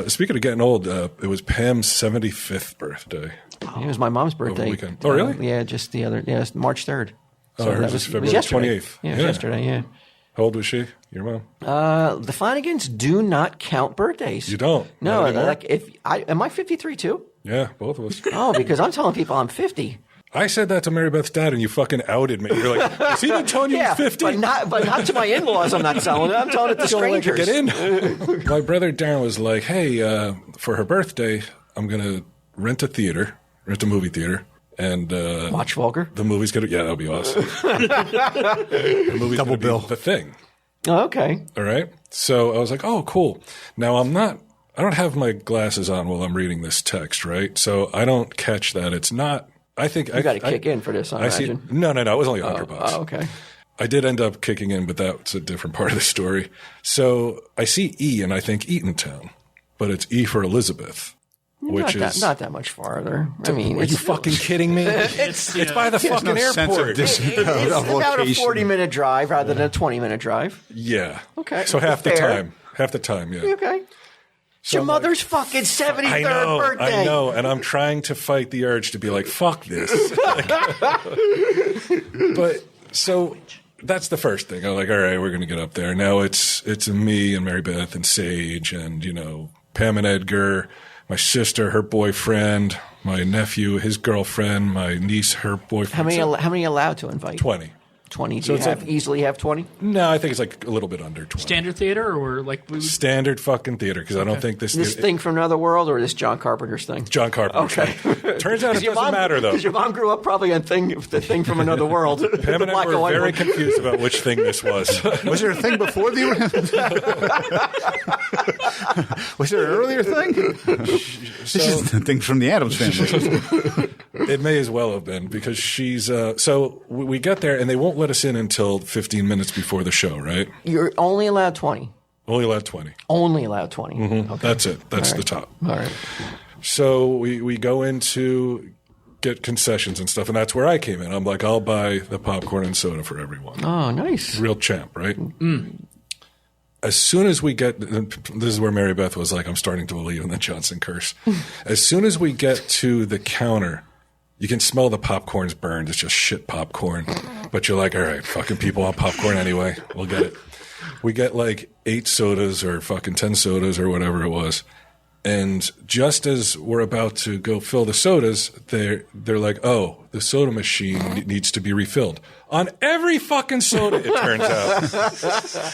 Speaking of getting old, it was Pam's 75th birthday. It was my mom's birthday. Weekend. Oh, really? Yeah, just the other. Yeah, it's March 3rd. So hers was February 28th. Yeah, it was yesterday. Yeah. How old was she? Your mom? The Flanagans do not count birthdays. You don't? No, like am I 53 too? Yeah, both of us. Oh, because I'm telling people I'm 50. I said that to Mary Beth's dad, and you fucking outed me. You're like, is he been telling you he's 50? but not to my in-laws. I'm not telling it. I'm telling it to strangers. Get in. My brother Darren was like, hey, for her birthday, I'm gonna rent a movie theater, and watch Vulgar. The movie's gonna, that'll be awesome. The movie's double bill. The Thing. Oh, okay. All right. So I was like, oh, cool. Now I don't have my glasses on while I'm reading this text, right? So I don't catch that. It's not. I think you got to kick in for this. I imagine. No. It was only $100. Oh, okay. I did end up kicking in, but that's a different part of the story. So I see E, and I think Eatontown, but it's E for Elizabeth, which is not that much farther. I mean, are you fucking kidding me? It's by the fucking airport. It's about a 40-minute drive rather than a 20-minute drive. Yeah. Okay. So half the time. Yeah. Okay. It's your mother's fucking 73rd birthday. I know, and I'm trying to fight the urge to be like, fuck this. But so that's the first thing. I'm like, all right, we're going to get up there. Now it's me and Mary Beth and Sage and, Pam and Edgar, my sister, her boyfriend, my nephew, his girlfriend, my niece, her boyfriend. How many allowed to invite? 20. 20. Do you easily have 20? No, I think it's like a little bit under 20. Standard theater or like standard fucking theater, because I don't think this thing from another world or this John Carpenter's thing? John Carpenter. Okay. Turns out it doesn't matter though. Because your mom grew up probably on the thing from another world. Pam and I were very confused about which thing this was. Was there a thing before the? Was there an earlier thing? This is the thing from the Addams Family. It may as well have been, because she's so we get there and they won't let us in until 15 minutes before the show, right? You're only allowed 20. Only allowed 20. Only allowed 20. Mm-hmm. Okay. That's it. That's the top. All right. So we go in to get concessions and stuff, and that's where I came in. I'm like, I'll buy the popcorn and soda for everyone. Oh, nice. Real champ, right? Mm. As soon as we get – this is where Mary Beth was like, I'm starting to believe in the Johnson curse. As soon as we get to the counter, you can smell the popcorn's burned. It's just shit popcorn. But you're like, all right, fucking people want popcorn anyway. We'll get it. We get like 8 sodas or fucking 10 sodas or whatever it was. And just as we're about to go fill the sodas, they're like, oh, the soda machine needs to be refilled. On every fucking soda, it turns out.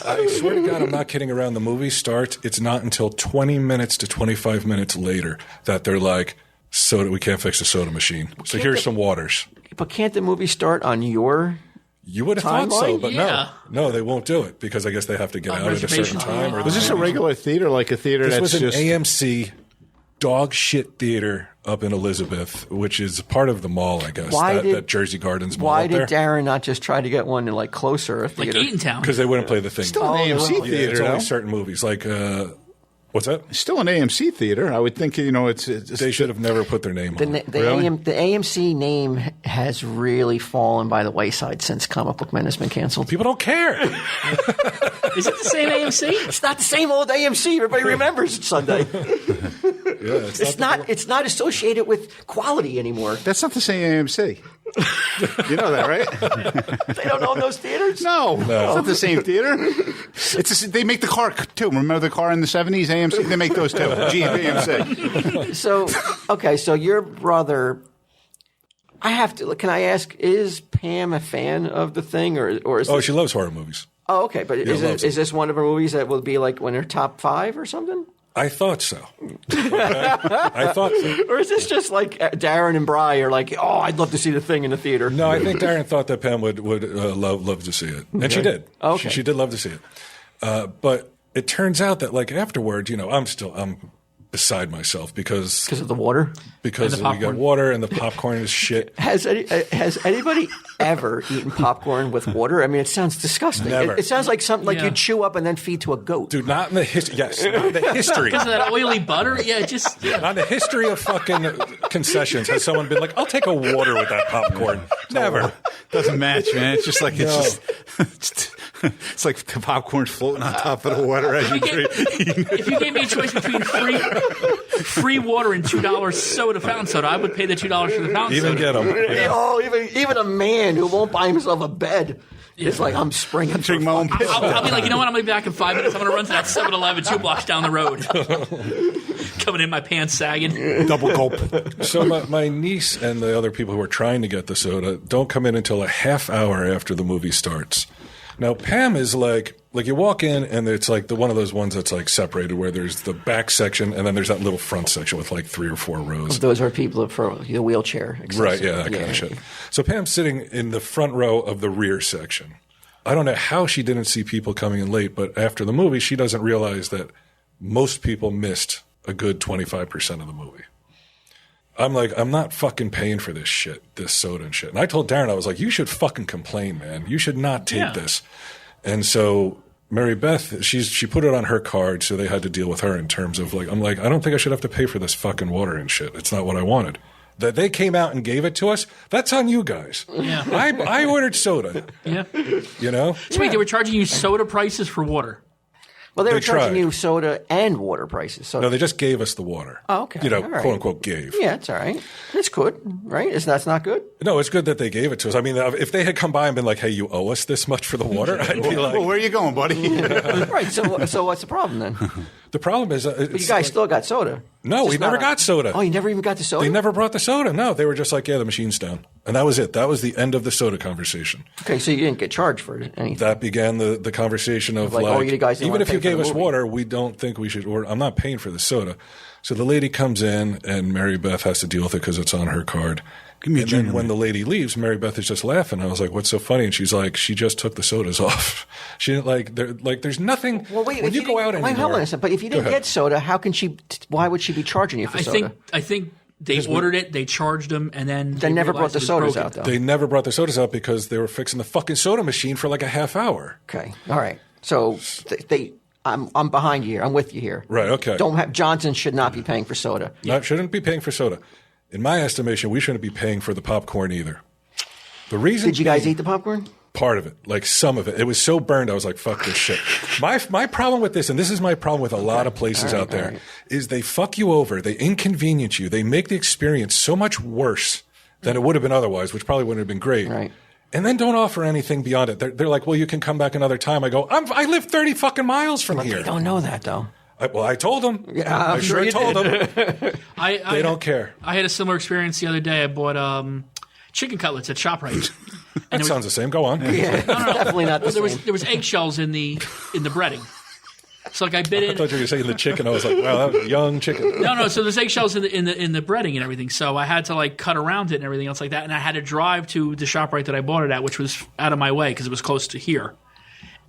I swear to God, I'm not kidding around. The movie starts. It's not until 20 minutes to 25 minutes later that they're like, soda, we can't fix the soda machine. So here's some waters. But can't the movie start on your You would have thought so, but Yeah. no, they won't do it because I guess they have to get out at a certain time. Or Was this a regular theater, like a theater This that's was an just AMC dog shit theater up in Elizabeth, which is part of the mall, I guess. That Jersey Gardens mall. Why up did there. Darren not just try to get one like closer? like theater? Eatontown? Because they wouldn't play the thing. still an AMC Yeah, theater. it's only though. certain movies. Like, what's that? Still an AMC theater. I would think it's They should have never put their name on it. The AMC name has really fallen by the wayside since Comic Book Men has been canceled. People don't care. Is it the same AMC? It's not the same old AMC. Everybody remembers it's Sunday. Yeah, It's not associated with quality anymore. That's not the same AMC. You know that, right? They don't own those theaters? No, it's not the same theater. They make the car too. Remember the car in the 70s, AMC? They make those too. AMC. So your brother, can I ask, is Pam a fan of the thing or is she loves horror movies. Oh, okay. But is this one of her movies that will be like in her top 5 or something? I thought so. I thought so. Or is this just like Darren and Bri are like, oh, I'd love to see the thing in the theater? No, I think Darren thought that Pam would love to see it. And she did. Okay. She did love to see it. But it turns out that like afterward, I'm beside myself because of the water? Because we got water and the popcorn is shit. Has anybody ever eaten popcorn with water? I mean, it sounds disgusting. Never. It sounds like something like you chew up and then feed to a goat. Dude, not in the history. Yes, not in the history. Because of that oily butter? Yeah, just... Yeah. Not in the history of fucking concessions has someone been like, I'll take a water with that popcorn. Never. Doesn't match, man. It's just like it's It's like the popcorn's floating on top of the water as you drink. If you gave me a choice between free water and $2 soda, fountain soda, I would pay the $2 for the fountain Even soda. get them. Yeah. Oh, even a man who won't buy himself a bed is like, I'm springing. Drink my own piss. I'll be like, you know what? I'm going to be back in 5 minutes. I'm going to run to that 7-Eleven 2 blocks down the road. Coming in, my pants sagging. Double gulp. So my niece and the other people who are trying to get the soda don't come in until a half hour after the movie starts. Now, Pam is like you walk in and it's like one of those ones that's like separated where there's the back section and then there's that little front section with like 3 or 4 rows. Those are people for the wheelchair. Right, yeah, that kind of shit. So Pam's sitting in the front row of the rear section. I don't know how she didn't see people coming in late, but after the movie, she doesn't realize that most people missed a good 25% of the movie. I'm like, I'm not fucking paying for this shit, this soda and shit. And I told Darren, I was like, you should fucking complain, man. You should not take this. And so Mary Beth, she put it on her card, so they had to deal with her in terms of like, I'm like, I don't think I should have to pay for this fucking water and shit. It's not what I wanted. That they came out and gave it to us, that's on you guys. Yeah. I ordered soda. Yeah. You know? So wait, they were charging you soda prices for water. Well, they were They charging tried. you soda and water prices. So No, they just gave us the water. Oh, okay. You know, All right. quote unquote gave. yeah, it's all right. That's good, right? That's not good. No, it's good that they gave it to us. I mean, if they had come by and been like, hey, you owe us this much for the water, I'd be like, Well, where are you going, buddy? Right. So what's the problem then? the problem is, But you guys still got soda. no, It's we just never not got soda. Oh, you never even got the soda? They never brought the soda. No, they were just like, yeah, the machine's down. And that was it. That was the end of the soda conversation. Okay, so you didn't get charged for anything. That began the conversation of Like, like, oh, you guys didn't even wanna if you pay for gave the us movie. water, we don't think we should order. I'm not paying for the soda. So the lady comes in and Mary Beth has to deal with it because it's on her card. Give me a And then junior. when the lady leaves, Mary Beth is just laughing. I was like, "What's so funny?" And she's like, "She just took the sodas off. She didn't there's nothing. Well, wait. when if you go out didn't- anymore, wait, hold on a second. But if you didn't Go ahead. get soda, how can she? Why would she be charging you for soda? I think they ordered it, they charged them, and then They never brought realized the it was sodas broken. out, though. They never brought the sodas out because they were fixing the fucking soda machine for like a half hour. Okay. All right. So I'm behind you here. I'm with you here. Right, okay. Johnson should not be paying for soda. Shouldn't be paying for soda. In my estimation, we shouldn't be paying for the popcorn either. The reason Did you guys eat the popcorn? part of it, like some of it. It was so burned, I was like, fuck this shit. My problem with this, and this is my problem with a lot of places out there, is they fuck you over, they inconvenience you, they make the experience so much worse than it would have been otherwise, which probably wouldn't have been great. Right. And then don't offer anything beyond it. They're like, well, you can come back another time. I go, I live 30 fucking miles from here. They don't know that though. I told them. Yeah, I I'm sure you told them. They don't care. I had a similar experience the other day. I bought chicken cutlets at ShopRite. That sounds the same. Go on. Yeah, definitely not the same. There was eggshells in the breading. So like I bit I in. thought you were saying the chicken. I was like, wow, that was a young chicken. No. So there's eggshells in the breading and everything. So I had to like cut around it and everything else like that. And I had to drive to the ShopRite that I bought it at, which was out of my way because it was close to here.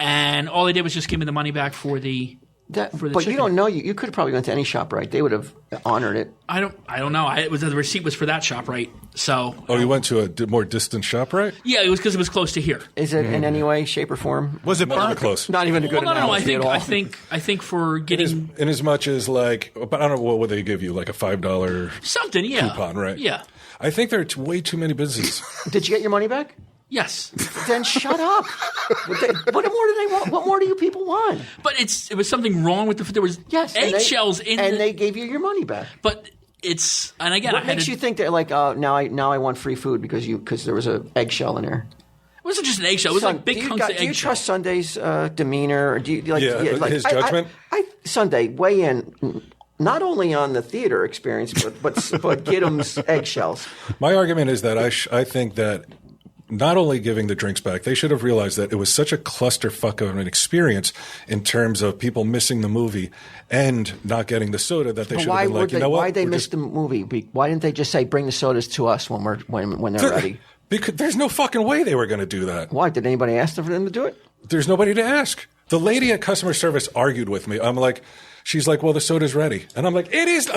And all they did was just give me the money back for the. But chicken. you don't know. You could have probably gone to any shop, right? They would have honored it. I don't know. The receipt was for that ShopRite. So. Oh, you went to a more distant shop, right? Yeah, it was because it was close to here. Is it in any way, shape, or form? Was it Not burnt? close. Not even a good Well, no. I analogy at all. think for getting In as much as like, but I don't know, what would they give you? Like a $5 something, yeah, coupon, right? Yeah. I think there are way too many businesses. Did you get your money back? Yes. Then shut up. What more do they want? What more do you people want? But it was something wrong with there was eggshells and they gave you your money back. But and again, What makes you think that like now I want free food because there was an eggshell in there? It wasn't just an eggshell. It was like big hunks of eggshell. Do you trust Sunday's demeanor? Or do you like his judgment? Sunday, weigh in. Not only on the theater experience, but Gitem's eggshells. My argument is that I think that not only giving the drinks back, they should have realized that it was such a clusterfuck of an experience in terms of people missing the movie and not getting the soda that they should have been like, you know what? Why'd they miss the movie? Why didn't they just say bring the sodas to us when they're ready? Because there's no fucking way they were going to do that. Why? Did anybody ask them for them to do it? There's nobody to ask. The lady at customer service argued with me. I'm like, she's like, well, the soda's ready. And I'm like, it is.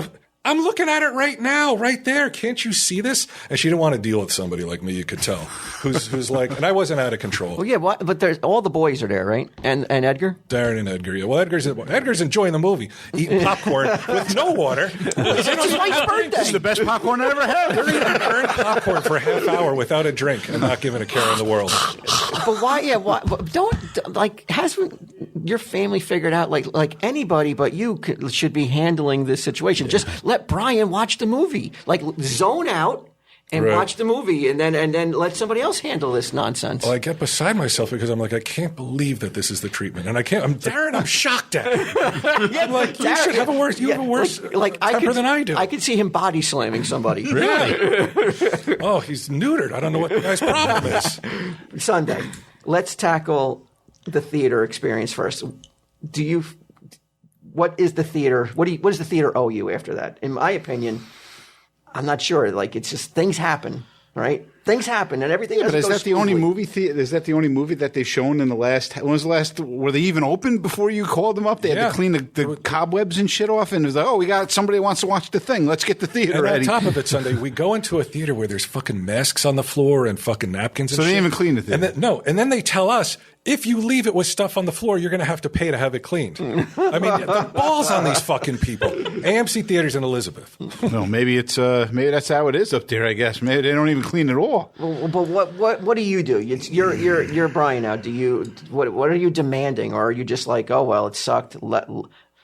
I'm looking at it right now, right there. Can't you see this? And she didn't want to deal with somebody like me, you could tell, who's like, and I wasn't out of control. Well, yeah, but there's all the boys are there, right? And Edgar? Darren and Edgar. Yeah. Well, Edgar's enjoying the movie, eating popcorn with no water. It's his wife's birthday. This is the best popcorn I ever had. They're eating burnt popcorn for a half hour without a drink and not giving a care in the world. But why? Yeah, why? Don't like. Hasn't your family figured out like anybody but you should be handling this situation? Just let Brian watch the movie. Like zone out. And watch the movie, and then let somebody else handle this nonsense. Well, I get beside myself because I'm like, I can't believe that this is the treatment, and I can't. I'm shocked at it. I'm like, Darren, you should have a worse. You have a worse temper than I do. I could see him body slamming somebody. Really? Oh, he's neutered. I don't know what the guy's problem is. Sunday. Let's tackle the theater experience first. What is the theater? What does the theater owe you after that? In my opinion, I'm not sure. Like, it's just things happen, right? Things happen, and everything. But is that the only movie? Is that the only movie that they've shown in the last? When was the last? Were they even open before you called them up? They had to clean the cobwebs and shit off, and it was like, oh, we got somebody who wants to watch the thing. Let's get the theater ready. And on top of it, Sunday, we go into a theater where there's fucking masks on the floor and fucking napkins. So and they shit. didn't even clean the theater. And then they tell us, if you leave it with stuff on the floor, you're going to have to pay to have it cleaned. I mean, the balls on these fucking people. AMC Theaters in Elizabeth. No, maybe that's how it is up there. I guess maybe they don't even clean it all. Well, but what do you do? You're Brian now. What are you demanding, or are you just like, oh well, it sucked.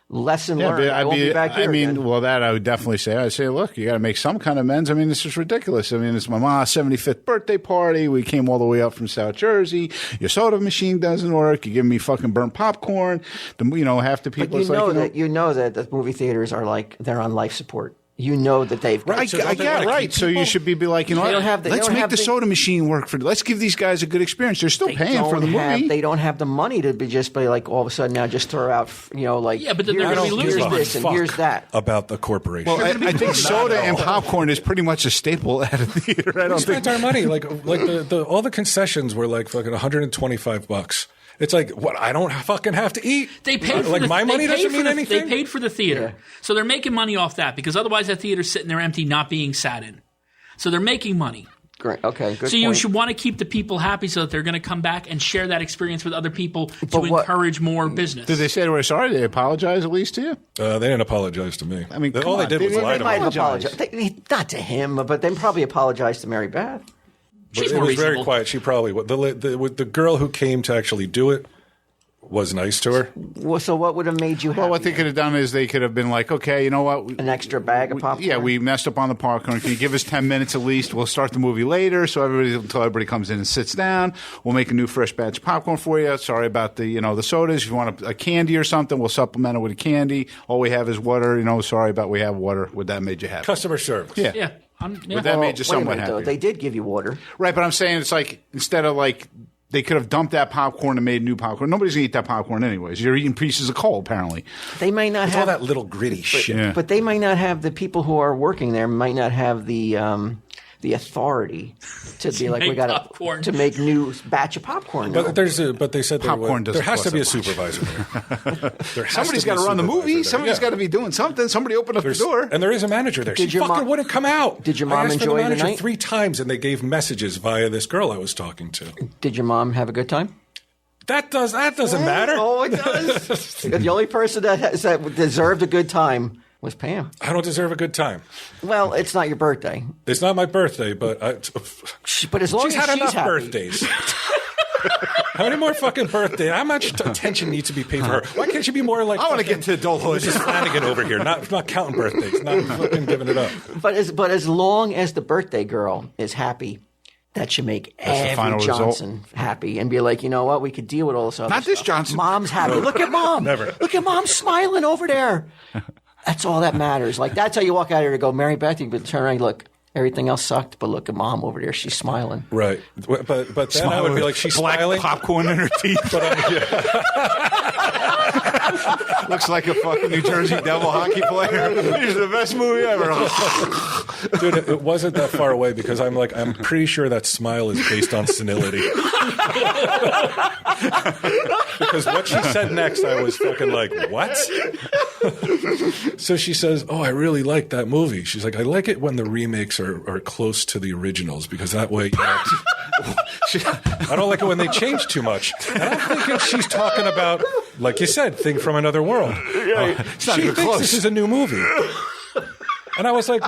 Lesson learned. I won't be back here again. Well, that I would definitely say. I'd say, look, you got to make some kind of amends. I mean, this is ridiculous. I mean, it's my mom's 75th birthday party. We came all the way up from South Jersey. Your soda machine doesn't work. You give me fucking burnt popcorn. Half the people. But you know that the movie theaters are like they're on life support. You know that they've right. Right. So you should be like, let's make the soda machine work for. Let's give these guys a good experience. They're still paying for the movie. They don't have the money to be like all of a sudden now just throw out but then they're going to be losing. Here's this and here's that about the corporation. Well, I think soda and popcorn is pretty much a staple at a theater. I don't think our money like all the concessions were like fucking $125. It's like, what, I don't fucking have to eat? They paid for my money doesn't mean anything? They paid for the theater. Yeah. So they're making money off that because otherwise that theater's sitting there empty, not being sat in. So they're making money. Great. Okay, good So you should want to keep the people happy so that they're going to come back and share that experience with other people to encourage more business. Did they say they were sorry? Did they apologize at least to you? They didn't apologize to me. I mean, all they did was lie to me. Apologize. Not to him, but they probably apologized to Mary Beth. She's it more was reasonable. very quiet. She probably the girl who came to actually do it was nice to her. Well, so what would have made you happy? Well, what they could have done is they could have been like, okay, you know what? An extra bag of popcorn? Yeah, we messed up on the popcorn. Can you give us 10 minutes at least? We'll start the movie later until everybody comes in and sits down. We'll make a new fresh batch of popcorn for you. Sorry about the sodas. If you want a candy or something, we'll supplement it with a candy. All we have is water. Sorry about we have water. Would that made you happy? Customer service. Yeah. Yeah. Would that made you somewhat happy? They did give you water. Right, but I'm saying it's like instead of like they could have dumped that popcorn and made new popcorn. Nobody's going to eat that popcorn anyways. You're eating pieces of coal, apparently. They might not have all that little gritty shit. Yeah. But they might not have the people who are working there might not have the authority to be like, we got to make new batch of popcorn. But they said there has to be a supervisor there. Somebody's got to run the movie. Somebody's got to be doing something. Somebody open up the door. And there is a manager there. She fucking wouldn't come out. Did your mom enjoy the manager night? 3 times, and they gave messages via this girl I was talking to. Did your mom have a good time? That doesn't matter. Oh, it does. The only person that deserved a good time was Pam. I don't deserve a good time. Well, it's not your birthday. It's not my birthday, but but as long she's as had enough happy. birthdays. How many more fucking birthdays? How much attention needs to be paid for her? Why can't she be more like? I want to get to adulthood. Mrs. Flanagan over here, not counting birthdays, not fucking giving it up. But as long as the birthday girl is happy, that should make every Johnson happy and be like, you know what? We could deal with all this other stuff. Not this Johnson. Mom's happy. Look at Mom. Never. Look at Mom smiling over there. That's all that matters. Like, that's how you walk out here to go, Mary Beth, you turn around and look, everything else sucked, but look at Mom over there. She's smiling. Right. But then smiling I would be like, she's black smiling. Popcorn in her teeth. Looks like a fucking New Jersey Devil hockey player. It's the best movie ever. Dude, it wasn't that far away because I'm pretty sure that smile is based on senility. Because what she said next, I was fucking like, what? So she says, oh, I really like that movie. She's like, I like it when the remakes are close to the originals because that way, I don't like it when they change too much. And I'm thinking she's talking about, like you said, Thing from Another World. She thinks this is a new movie. And I was like,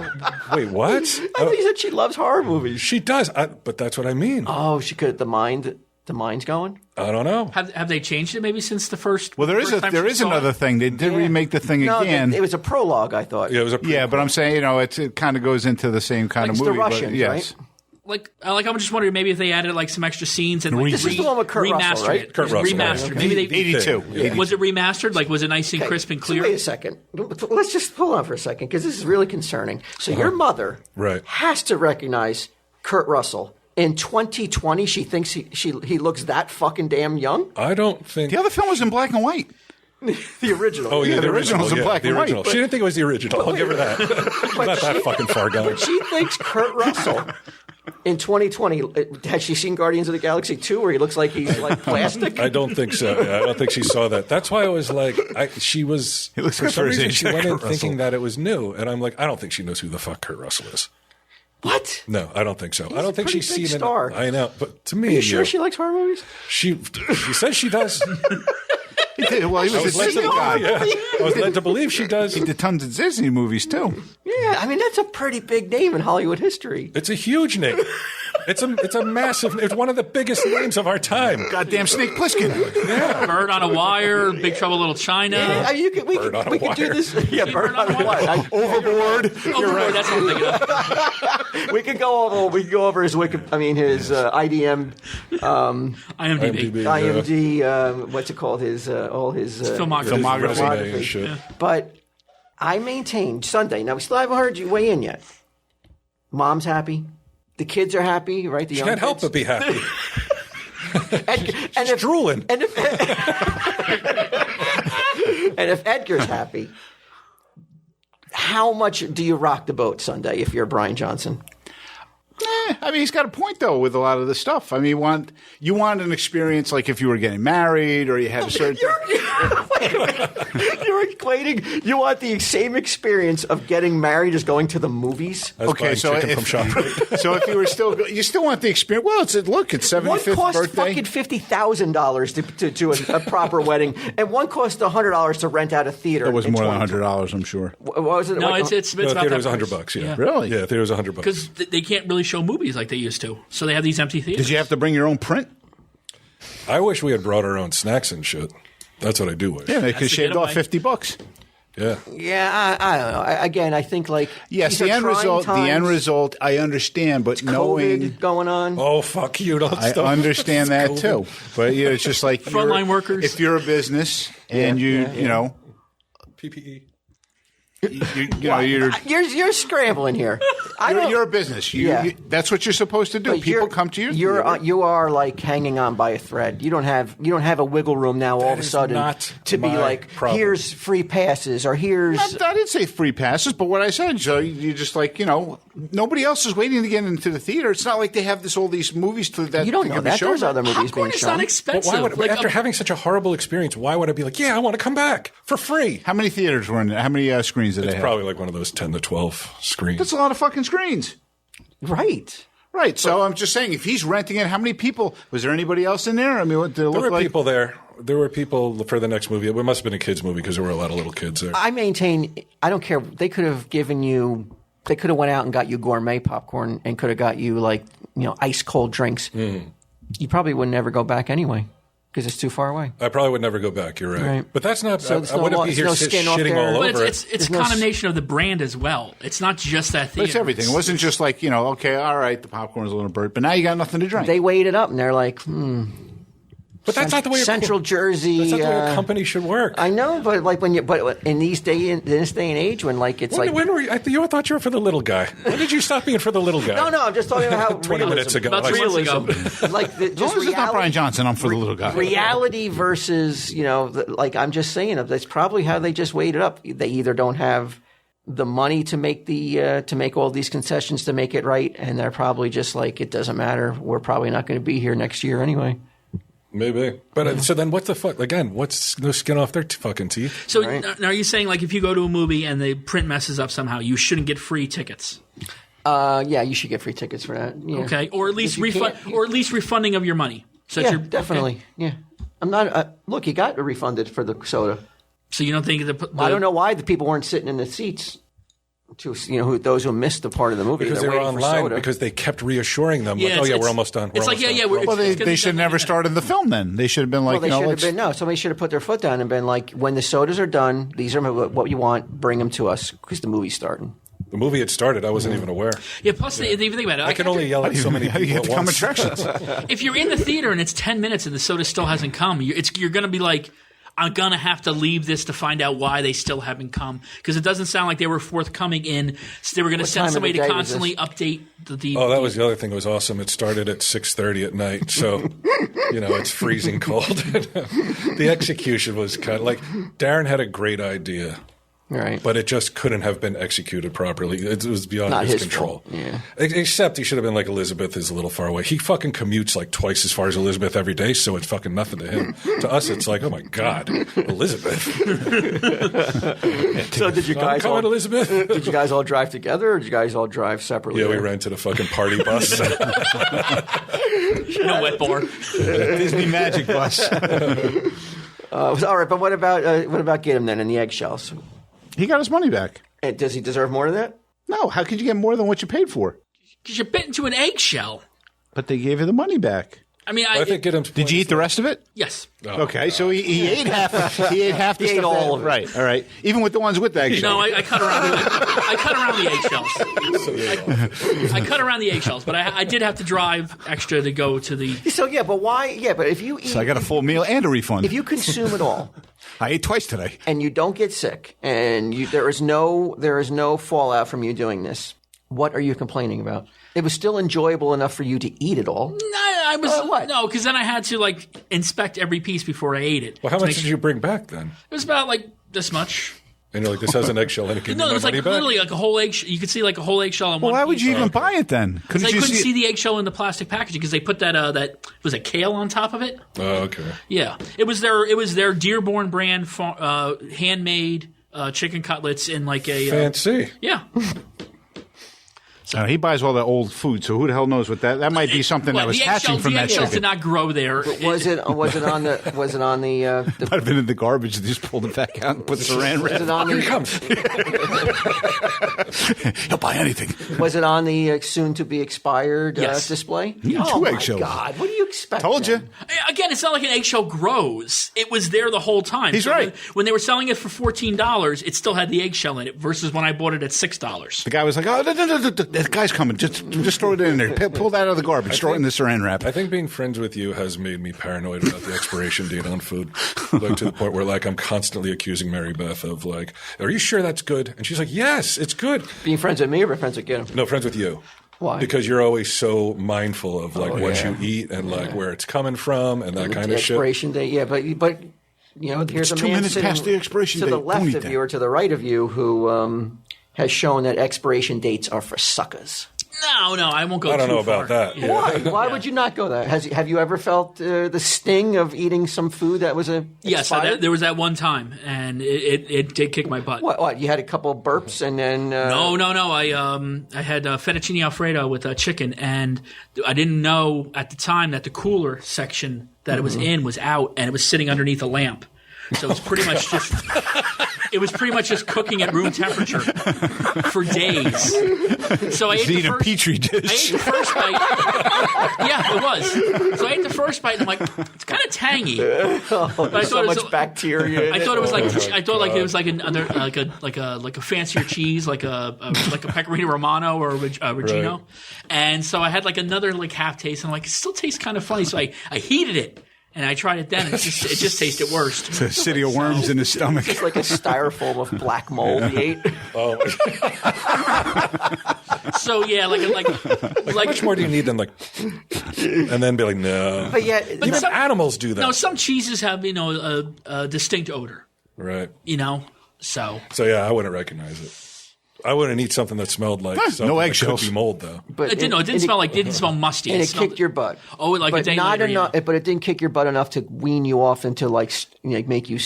wait, what? I think she said she loves horror movies. She does, but that's what I mean. Oh, the mind The mind's going. I don't know. Have they changed it maybe since the first? Well, there is another thing. They did remake the thing again. It was a prologue, I thought. Yeah, it was a Yeah, but I'm saying, it kind of goes into the same kind of movie. The Russians, but yes. right? I'm just wondering maybe if they added like some extra scenes and This is the one with Kurt remastered Russell, right? it. Kurt Russell. Remastered. Right. Maybe they 82. Yeah. Was it remastered? Like was it nice and crisp and clear? So wait a second. Let's just hold on for a second because this is really concerning. So your mother has to recognize Kurt Russell. In 2020, she thinks he looks that fucking damn young? I don't think. The other film was in black and white. The original. Oh, yeah, the original's in black the and white. original. She didn't think it was the original. I'll give her that. Not that fucking far gone. She thinks Kurt Russell in 2020, has she seen Guardians of the Galaxy 2 where he looks like he's like plastic? I don't think so. I don't think she saw that. That's why I was like, she was, He looks for good some for his reason, age, she went in Kurt Russell. thinking that it was new. And I'm like, I don't think she knows who the fuck Kurt Russell is. What? No, I don't think so. I a don't think pretty she's big seen star. it. I know. But to me, Are you sure she likes horror movies? she says she does. He did. Well, he was a Disney guy. Yeah. I was led to believe she does. He did tons of Disney movies, too. Yeah, I mean, that's a pretty big name in Hollywood history. It's a huge name. It's a massive. It's one of the biggest names of our time. Goddamn Snake Plissken. Bird on a Wire, Big Trouble in Little China. Yeah, we Bird on could a do Wire. this. Yeah, Bird on a Wire. Overboard. Overboard, that's what I'm thinking of. We could go over his his IDM, IMDb. IMD. What's it called? His all his Filmography. Resume and shit. But I maintain Sunday. Now we still haven't heard you weigh in yet. Mom's happy. The kids are happy, right? The She young can't help kids. but be happy. And if Drooling. and if Edgar's happy, how much do you rock the boat Sunday if you're Brian Johnson? I mean, he's got a point though with a lot of this stuff. I mean, you want an experience like if you were getting married or you had a certain. Wait a minute. You're equating. You want the same experience of getting married as going to the movies? That's Okay, buying so chicken from ShopRite. so if you were you still want the experience. Well, it's 75th One cost birthday. fucking $50,000 to do a proper wedding, and one cost $100 to rent out a theater. It was in more than 2020. $100, I'm sure. What was it? No, Like, it's No, about theater that was $100. price. Yeah. Really? Yeah, theater was $100. Because they can't really show movies like they used to. So they have these empty theaters. Did you have to bring your own print? I wish we had brought our own snacks and shit. That's what I do wish. Yeah, they could the shaved off getaway. $50. Yeah. Yeah, I don't know. Again, I think like Yes, these the are end trying result. The end times. result. I understand, but COVID knowing. going on. Oh, fuck you. Don't I stop. understand that It's too, but it's just like Frontline workers. If you're a business and you know, PPE. You're scrambling here. you're a business. That's what you're supposed to do. But People come to you. You are like hanging on by a thread. You don't have a wiggle room now. All of a is sudden, not to be my like, problem. here's free passes, or here's. I didn't say free passes, but what I said, so you just like nobody else is waiting to get into the theater. It's not like they have all these movies that You don't know can be that shown. there's other movies Popcorn being is shown. not But expensive. why would, after having such a horrible experience, why would I be like, yeah, I want to come back for free? How many theaters were in there? How many screens did they It's have? probably like one of those 10 to 12 screens. That's a lot of fucking screens. Right. Right. So I'm just saying, if he's renting it, how many people? Was there anybody else in there? I mean, what did it There look were like? people there. There were people for the next movie. It must have been a kids' movie because there were a lot of little kids there. I maintain. I don't care. They could have given you. They could have went out and got you gourmet popcorn and could have got you ice cold drinks. Mm. You probably would never go back anyway because it's too far away. I probably would never go back. You're right. Right. But that's not. So I there's no wouldn't lo- be there's here no skin off shitting there. all But over it's it. a condemnation of the brand as well. It's not just that But theater. it's everything. It wasn't just like, okay, all right, the popcorn's a little burnt, but now you got nothing to drink. They weighed it up and they're like, But that's not the way Central Jersey. That's not the way a company should work. I know, but in this day and age when it's when were you? I thought you were for the little guy. When did you stop being for the little guy? no, I'm just talking about how 20 minutes ago. About 3 months ago. Like as long as it's not Brian Johnson, I'm for the little guy. reality versus I'm just saying that's probably how they just weighed it up. They either don't have the money to make to make all these concessions to make it right, and they're probably just like, it doesn't matter. We're probably not going to be here next year anyway. Maybe. But so then what the fuck? Again, what's the skin off their fucking teeth? So Right. now are you saying like if you go to a movie and the print messes up somehow, you shouldn't get free tickets? Yeah, you should get free tickets for that. Yeah. Okay, or at least If you can't- refunding of your money. So that Yeah, you're, definitely. okay. Yeah, I'm not. Look, you got refunded for the soda. So you don't think I don't know why the people weren't sitting in the seats. to those who missed the part of the movie because they're they were waiting for online soda. because they kept reassuring them Yeah, we're almost done. It's like Well, they should have never started the film then. They should have been like, Well, they should have been somebody should have put their foot down and been like, when the sodas are done, these are what you want, bring them to us because the movie's starting. The movie had started. I wasn't even aware. Yeah, plus, even think about it. I can only yell at so many how do you people get at to come once. attractions? If you're in the theater and it's 10 minutes and the soda still hasn't come, you're going to be like, I'm going to have to leave this to find out why they still haven't come. Because it doesn't sound like they were forthcoming so they were going to send somebody to constantly update the DVD. Oh, that was the other thing that was awesome. It started at 6:30 at night, so it's freezing cold. The execution was kind of like Darren had a great idea. Right. But it just couldn't have been executed properly. It was beyond Not his his control. fault. Yeah. Except he should have been like Elizabeth is a little far away. He fucking commutes like twice as far as Elizabeth every day, so it's fucking nothing to him. To us, it's like, oh my God, Elizabeth. So did you guys Come on, Elizabeth. Did you guys all drive together, or did you guys all drive separately? Yeah, we rented a fucking party bus. No wet bar. Disney Magic Bus. All right, but what about Gitem then and the eggshells? He got his money back. And does he deserve more than that? No, how could you get more than what you paid for? Because you bit into an eggshell. But they gave you the money back. I mean, I think Gitem's Did you eat the rest of it? Yes. Oh, Okay, so he ate half. He ate half the He ate stuff. all of it. Right, all right. Even with the ones with the eggshell. No, I cut around. I cut around the eggshells. I cut around the eggshells, but I did have to drive extra to go to the. So yeah, but why? Yeah, but if you eat, So I got a full meal and a refund. if you consume it all I ate twice today. and you don't get sick and there is no fallout from you doing this, what are you complaining about? It was still enjoyable enough for you to eat it all. I was what? no, because then I had to inspect every piece before I ate it. Well, how to much make did sure- you bring back then? It was about this much. And you're like, this has an eggshell in it. Can No, you it was money back? literally like a whole egg. You could see like a whole eggshell in Well, one why would piece. you even buy it then? I Couldn't you couldn't see the eggshell in the plastic packaging because they put that was a kale on top of it. Oh, okay. Yeah, it was their Dearborn brand handmade chicken cutlets in like a Fancy. yeah. He buys all that old food, so who the hell knows what that might be something that was hatching from the that eggshells chicken. did not grow there. Was it on the Might have been in the garbage. They just pulled it back out and put saran was it wrap. on Here he the comes. He'll buy anything. was it on the soon to be expired Yes. display? Yeah, Oh two my eggshells. God, what do you expect? Told you. then? Again, it's not like an eggshell grows. It was there the whole time. He's right. When they were selling it for $14, it still had the eggshell in it. Versus when I bought it at $6. The guy was like, "Oh, no, that guy's coming. Just throw it in there. Pull that out of the garbage. Throw it in the saran wrap." I think being friends with you has made me paranoid about the expiration date on food. Like to the point where I'm constantly accusing Mary Beth of are you sure that's good? And she's like, yes, it's good. Being friends with me or friends with Gitem? No, friends with you. Why? Because you're always so mindful of what you eat and where it's coming from and that kind The of shit. expiration date, yeah, but here's It's a 2 man minutes sitting past the expiration to date. the Don't left eat of that. you or to the right of you who has shown that expiration dates are for suckers. No, I won't go. I don't too know far. about that. Yeah. Why? Why would you not go there? Have you ever felt the sting of eating some food that was Yes, expired? there was that one time, and it did kick my butt. What? You had a couple of burps and then No. I had fettuccine Alfredo with chicken, and I didn't know at the time that the cooler section that it was in was out, and it was sitting underneath a lamp. So it's pretty much just cooking at room temperature for days. So I ate Eat the a first petri dish. I ate the first bite. Yeah, it was. So I ate the first bite, and I'm like, it's kind of tangy. But I so thought it was much bacteria. I thought it was it was like another like a fancier cheese, like a pecorino romano or a Regino, Right. and so I had another half taste, and I'm like, it still tastes kind of funny. So I heated it, and I tried it then, and it just tasted worse. It's a city of worms in his stomach. It's like a styrofoam of black mold he ate. Oh, So yeah, how much more do you need than and then be like, no. But yeah, Even some- animals do that. no, some cheeses have a distinct odor, Right. So So yeah, I wouldn't recognize it. I wouldn't eat something that smelled like something no that eggshells. could be mold though. but it didn't smell like didn't smell musty. and it smelled- kicked your butt. Oh, like a but day not later, enough. yeah. But it didn't kick your butt enough to wean you off into make you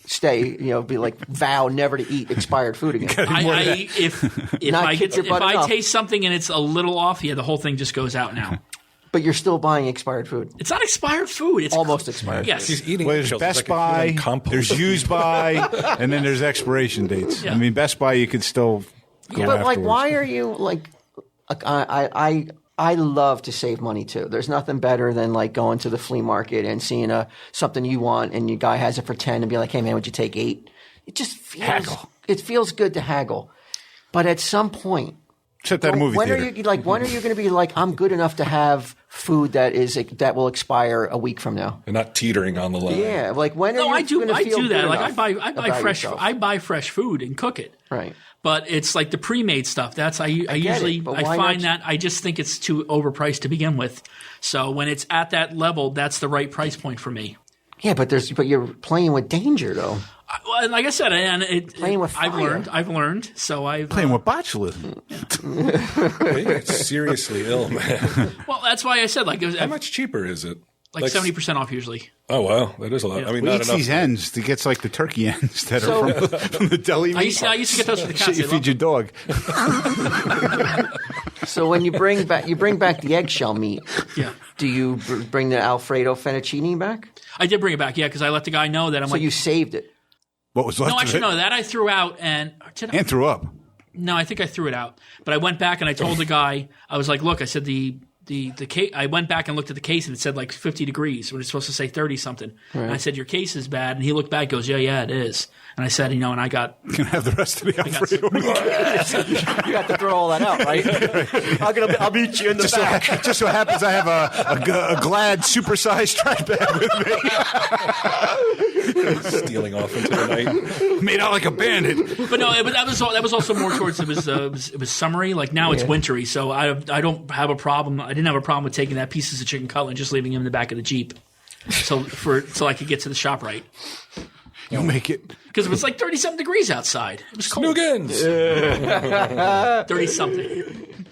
stay. Be vow never to eat expired food again. If Not I kick get your if butt I enough. taste something and it's a little off, the whole thing just goes out now. But you're still buying expired food. It's not expired food. It's Almost expired. Yes. He's eating. Well, there's eggshells. Best It's like a human Buy, compost. there's used by, and then there's expiration dates. Yeah. I mean, Best Buy you could still go But like, afterwards. why are you like? I love to save money too. There's nothing better than like going to the flea market and seeing something you want, and your guy has it for 10, and be like, "Hey man, would you take 8?" It just feels Haggle. It feels good to haggle, but at some point, Except at a movie when theater. are you like? When are you going to be like, I'm good enough to have food that will expire a week from now? and not teetering on the line. Yeah, like when are No, you I do. gonna I feel do that. good Like enough I buy about fresh. yourself? I buy fresh food and cook it. Right. But it's like the pre-made stuff. That's I usually but I why find not- that I just think it's too overpriced to begin with. So when it's at that level, that's the right price point for me. Yeah, but you're playing with danger though. Well, like I said, Playing with I've fire. learned. So I've Playing with botulism. It's seriously ill, man. Well, that's why I said like it was How much cheaper is it? like 70% off usually. Oh wow, that is a lot. I mean, He not eats enough. these ends. He gets like the turkey ends that So- are from the deli. I used to get those for the cats. Shit you They feed love your dog. So when you bring back the eggshell meat, Yeah. do you bring the Alfredo fettuccine back? I did bring it back, yeah, because I let the guy know that I'm So like, you saved it. What was left no, of actually, it? no, that I threw out, and did I? And threw up. No, I think I threw it out. But I went back and I told the guy, I was like, look, I said the case. I went back and looked at the case and it said like 50 degrees when it's supposed to say 30 something. And I said, your case is bad. And he looked back, goes, yeah, it is. And I said, and I got. Can I have the rest of the Alfredo? You have to throw all that out, right? I'll meet you in the back. Just so happens I have a Glad supersized tripod with me. Stealing off into the night. Made out like a bandit. But no, that was also more towards it was summery. Like now it's wintry, so I don't have a problem. I didn't have a problem with taking that pieces of chicken cutlet and just leaving him in the back of the Jeep, so I could get to the shop right. You'll make it. Because it was like 30-something degrees outside. It was cold. Snoogans. 30-something.